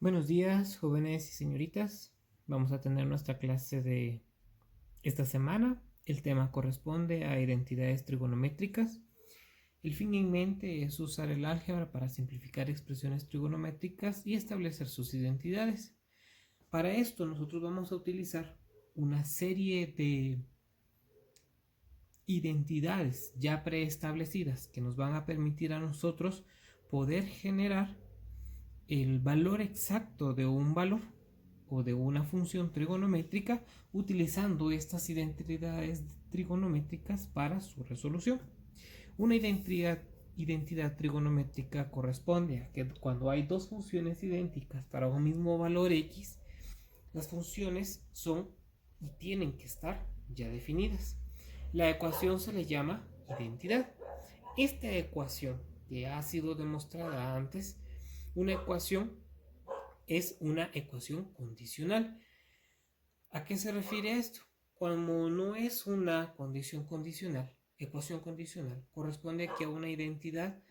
Buenos días, jóvenes y señoritas. Vamos a tener nuestra clase de esta semana. El tema corresponde a identidades trigonométricas. El fin en mente es usar el álgebra para simplificar expresiones trigonométricas y establecer sus identidades. Para esto nosotros vamos a utilizar una serie de identidades ya preestablecidas que nos van a permitir a nosotros poder generar el valor exacto de un valor o de una función trigonométrica utilizando estas identidades trigonométricas para su resolución. Una identidad trigonométrica corresponde a que cuando hay dos funciones idénticas para un mismo valor x, las funciones son y tienen que estar ya definidas. La ecuación se le llama identidad. Esta ecuación, que ha sido demostrada antes, una ecuación es una ecuación condicional. ¿A qué se refiere esto? Cuando no es una ecuación condicional, corresponde a que una identidad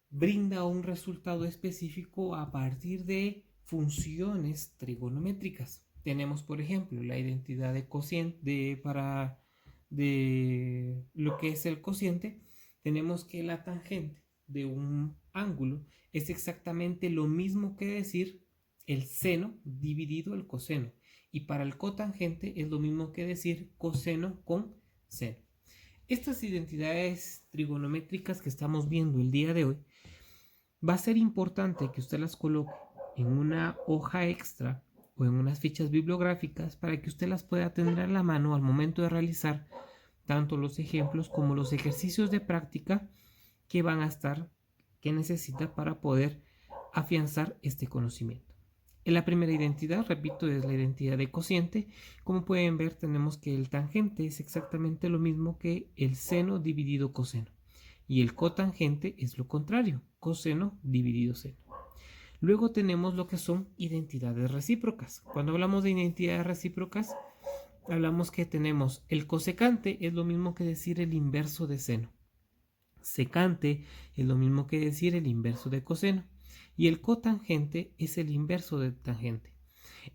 brinda un resultado específico a partir de funciones trigonométricas. Tenemos, por ejemplo, la identidad de cociente para de lo que es el cociente. Tenemos que la tangente de un ángulo es exactamente lo mismo que decir el seno dividido el coseno. Y para el cotangente es lo mismo que decir coseno con seno. Estas identidades trigonométricas que estamos viendo el día de hoy, va a ser importante que usted las coloque en una hoja extra o en unas fichas bibliográficas para que usted las pueda tener a la mano al momento de realizar tanto los ejemplos como los ejercicios de práctica que necesita para poder afianzar este conocimiento. En la primera identidad, repito, es la identidad de cociente. Como pueden ver, tenemos que el tangente es exactamente lo mismo que el seno dividido coseno. Y el cotangente es lo contrario, coseno dividido seno. Luego tenemos lo que son identidades recíprocas. Cuando hablamos de identidades recíprocas, hablamos que tenemos el cosecante, es lo mismo que decir el inverso de seno. Secante es lo mismo que decir el inverso de coseno. Y el cotangente es el inverso de tangente.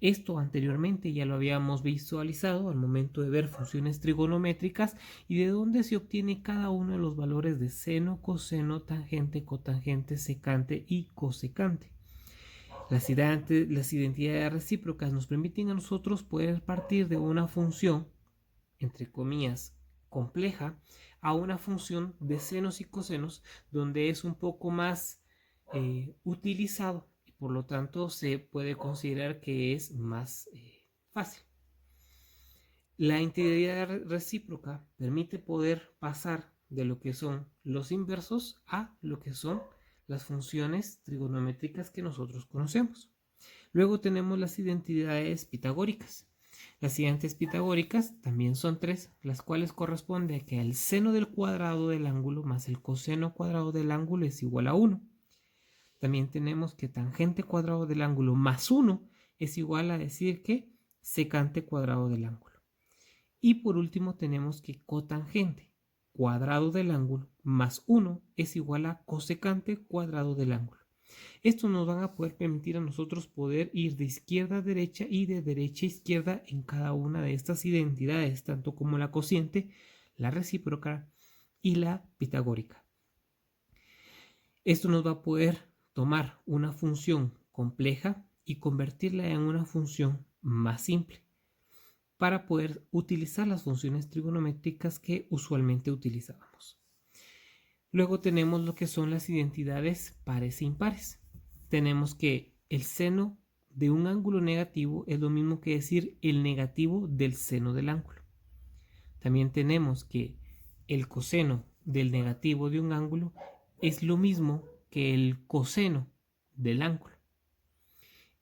Esto anteriormente ya lo habíamos visualizado al momento de ver funciones trigonométricas y de dónde se obtiene cada uno de los valores de seno, coseno, tangente, cotangente, secante y cosecante. Las identidades recíprocas nos permiten a nosotros poder partir de una función, entre comillas, compleja, a una función de senos y cosenos donde es un poco más utilizado y por lo tanto se puede considerar que es más fácil. La integridad recíproca permite poder pasar de lo que son los inversos a lo que son las funciones trigonométricas que nosotros conocemos. Luego tenemos las identidades pitagóricas. Las identidades pitagóricas también son tres, las cuales corresponde a que el seno del cuadrado del ángulo más el coseno cuadrado del ángulo es igual a 1. También tenemos que tangente cuadrado del ángulo más 1 es igual a decir que secante cuadrado del ángulo. Y por último tenemos que cotangente cuadrado del ángulo más 1 es igual a cosecante cuadrado del ángulo. Esto nos va a poder permitir a nosotros poder ir de izquierda a derecha y de derecha a izquierda en cada una de estas identidades, tanto como la cociente, la recíproca y la pitagórica. Esto nos va a poder tomar una función compleja y convertirla en una función más simple para poder utilizar las funciones trigonométricas que usualmente utilizábamos. Luego tenemos lo que son las identidades pares e impares. Tenemos que el seno de un ángulo negativo es lo mismo que decir el negativo del seno del ángulo. También tenemos que el coseno del negativo de un ángulo es lo mismo que el coseno del ángulo.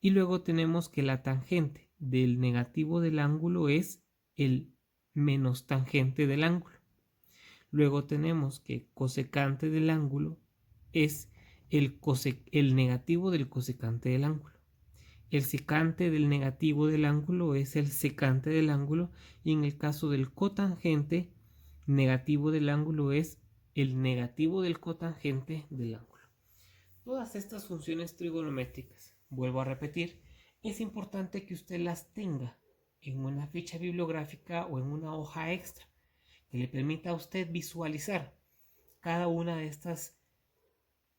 Y luego tenemos que la tangente del negativo del ángulo es el menos tangente del ángulo. Luego tenemos que cosecante del ángulo es el negativo del cosecante del ángulo. El secante del negativo del ángulo es el secante del ángulo y en el caso del cotangente negativo del ángulo es el negativo del cotangente del ángulo. Todas estas funciones trigonométricas, vuelvo a repetir, es importante que usted las tenga en una ficha bibliográfica o en una hoja extra que le permita a usted visualizar cada una de estas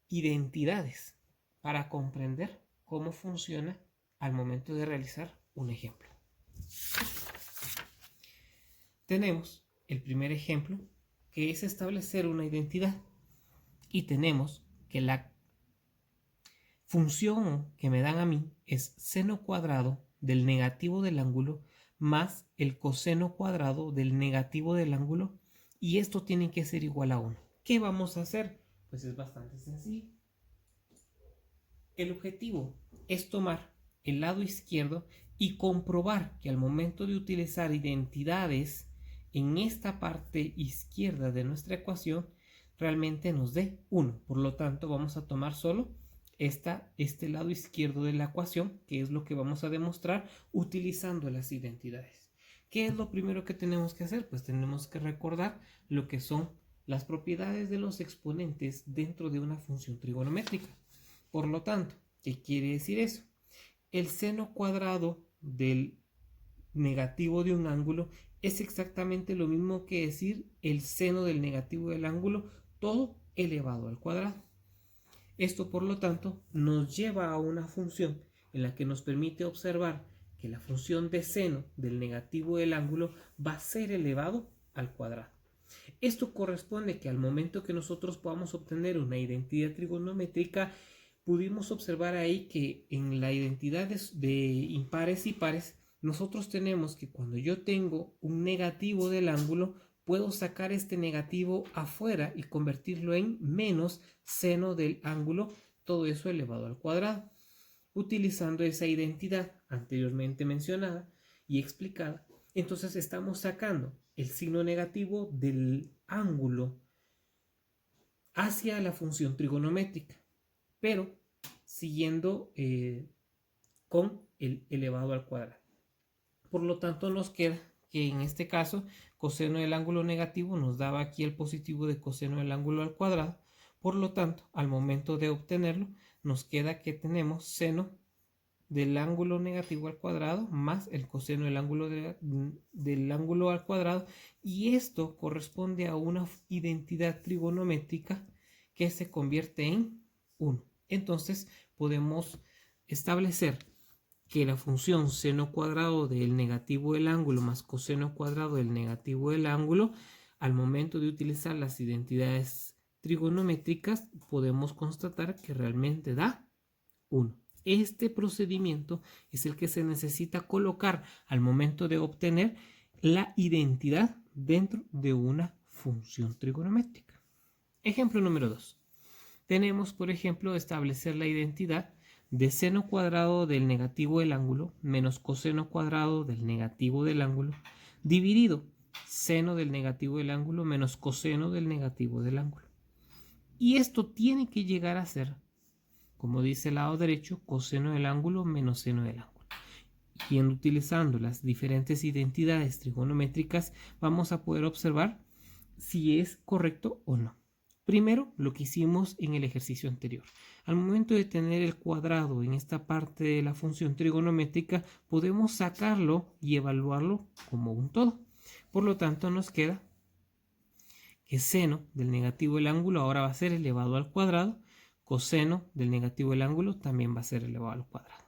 identidades para comprender cómo funciona al momento de realizar un ejemplo. Tenemos el primer ejemplo, que es establecer una identidad, y tenemos que la función que me dan a mí es seno cuadrado del negativo del ángulo más el coseno cuadrado del negativo del ángulo, y esto tiene que ser igual a 1. ¿Qué vamos a hacer? Pues es bastante sencillo. El objetivo es tomar el lado izquierdo y comprobar que al momento de utilizar identidades en esta parte izquierda de nuestra ecuación realmente nos dé 1. Por lo tanto, vamos a tomar solo este lado izquierdo de la ecuación, que es lo que vamos a demostrar utilizando las identidades. ¿Qué es lo primero que tenemos que hacer? Pues tenemos que recordar lo que son las propiedades de los exponentes dentro de una función trigonométrica. Por lo tanto, ¿qué quiere decir eso? El seno cuadrado del negativo de un ángulo es exactamente lo mismo que decir el seno del negativo del ángulo, todo elevado al cuadrado. Esto, por lo tanto, nos lleva a una función en la que nos permite observar que la función de seno del negativo del ángulo va a ser elevado al cuadrado. Esto corresponde que al momento que nosotros podamos obtener una identidad trigonométrica, pudimos observar ahí que en la identidad de impares y pares, nosotros tenemos que cuando yo tengo un negativo del ángulo, puedo sacar este negativo afuera y convertirlo en menos seno del ángulo, todo eso elevado al cuadrado, utilizando esa identidad anteriormente mencionada y explicada. Entonces estamos sacando el signo negativo del ángulo hacia la función trigonométrica, pero siguiendo con el elevado al cuadrado. Por lo tanto, nos queda que en este caso coseno del ángulo negativo nos daba aquí el positivo de coseno del ángulo al cuadrado. Por lo tanto, al momento de obtenerlo, nos queda que tenemos seno del ángulo negativo al cuadrado más el coseno del ángulo al cuadrado, y esto corresponde a una identidad trigonométrica que se convierte en 1. Entonces podemos establecer que la función seno cuadrado del negativo del ángulo más coseno cuadrado del negativo del ángulo, al momento de utilizar las identidades trigonométricas, podemos constatar que realmente da 1. Este procedimiento es el que se necesita colocar al momento de obtener la identidad dentro de una función trigonométrica. Ejemplo número 2. Tenemos, por ejemplo, establecer la identidad de seno cuadrado del negativo del ángulo menos coseno cuadrado del negativo del ángulo dividido seno del negativo del ángulo menos coseno del negativo del ángulo. Y esto tiene que llegar a ser, como dice el lado derecho, coseno del ángulo menos seno del ángulo. Y utilizando las diferentes identidades trigonométricas, vamos a poder observar si es correcto o no. Primero, lo que hicimos en el ejercicio anterior. Al momento de tener el cuadrado en esta parte de la función trigonométrica, podemos sacarlo y evaluarlo como un todo. Por lo tanto, nos queda que seno del negativo del ángulo ahora va a ser elevado al cuadrado, coseno del negativo del ángulo también va a ser elevado al cuadrado.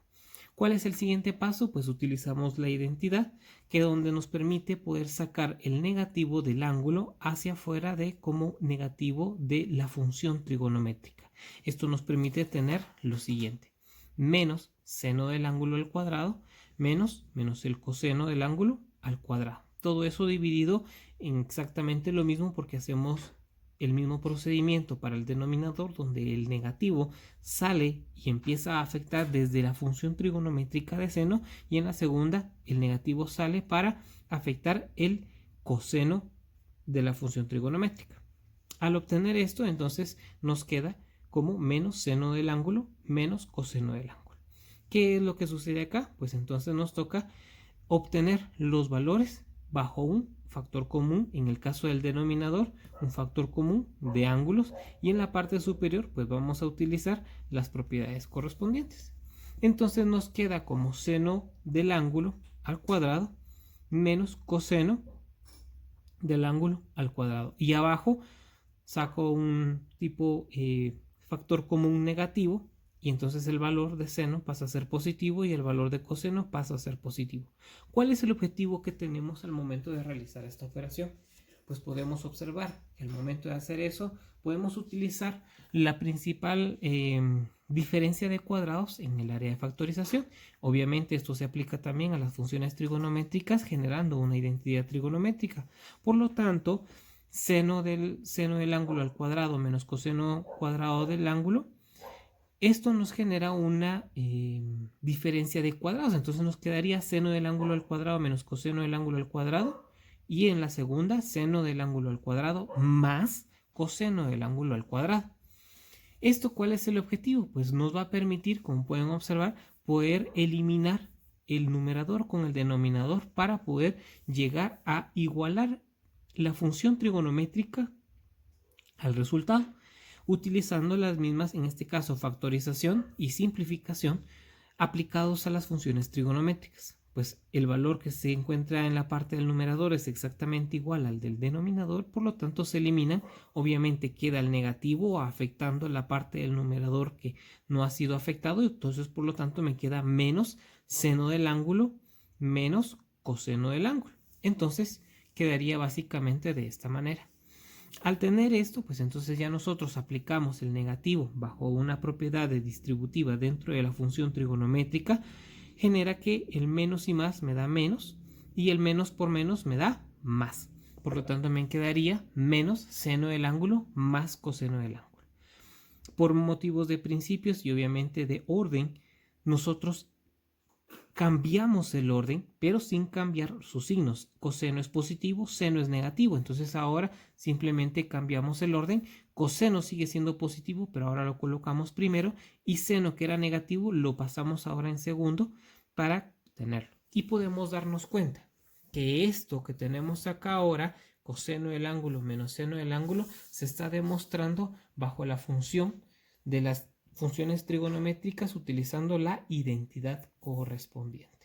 ¿Cuál es el siguiente paso? Pues utilizamos la identidad, que donde nos permite poder sacar el negativo del ángulo hacia afuera de como negativo de la función trigonométrica. Esto nos permite tener lo siguiente: menos seno del ángulo al cuadrado menos el coseno del ángulo al cuadrado. Todo eso dividido en exactamente lo mismo, porque hacemos el mismo procedimiento para el denominador, donde el negativo sale y empieza a afectar desde la función trigonométrica de seno, y en la segunda el negativo sale para afectar el coseno de la función trigonométrica. Al obtener esto, entonces nos queda como menos seno del ángulo menos coseno del ángulo. ¿Qué es lo que sucede acá? Pues entonces nos toca obtener los valores bajo un factor común, en el caso del denominador, un factor común de ángulos, y en la parte superior pues vamos a utilizar las propiedades correspondientes. Entonces nos queda como seno del ángulo al cuadrado menos coseno del ángulo al cuadrado. Y abajo saco un tipo factor común negativo, y entonces el valor de seno pasa a ser positivo y el valor de coseno pasa a ser positivo. ¿Cuál es el objetivo que tenemos al momento de realizar esta operación? Pues podemos observar que al momento de hacer eso podemos utilizar la principal diferencia de cuadrados en el área de factorización. Obviamente esto se aplica también a las funciones trigonométricas, generando una identidad trigonométrica. Por lo tanto, seno del ángulo al cuadrado menos coseno cuadrado del ángulo, esto nos genera una diferencia de cuadrados. Entonces nos quedaría seno del ángulo al cuadrado menos coseno del ángulo al cuadrado, y en la segunda seno del ángulo al cuadrado más coseno del ángulo al cuadrado. ¿Esto cuál es el objetivo? Pues nos va a permitir, como pueden observar, poder eliminar el numerador con el denominador para poder llegar a igualar la función trigonométrica al resultado, utilizando las mismas, en este caso, factorización y simplificación aplicados a las funciones trigonométricas. Pues el valor que se encuentra en la parte del numerador es exactamente igual al del denominador, por lo tanto se eliminan. Obviamente queda el negativo afectando la parte del numerador que no ha sido afectado, entonces por lo tanto me queda menos seno del ángulo menos coseno del ángulo. Entonces quedaría básicamente de esta manera. Al tener esto, pues entonces ya nosotros aplicamos el negativo bajo una propiedad distributiva dentro de la función trigonométrica, genera que el menos y más me da menos, y el menos por menos me da más. Por lo tanto, me quedaría menos seno del ángulo más coseno del ángulo. Por motivos de principios y obviamente de orden, nosotros cambiamos el orden, pero sin cambiar sus signos. Coseno es positivo, seno es negativo. Entonces ahora simplemente cambiamos el orden. Coseno sigue siendo positivo, pero ahora lo colocamos primero. Y seno, que era negativo, lo pasamos ahora en segundo para tenerlo. Y podemos darnos cuenta que esto que tenemos acá ahora, coseno del ángulo menos seno del ángulo, se está demostrando bajo la función de las funciones trigonométricas utilizando la identidad correspondiente.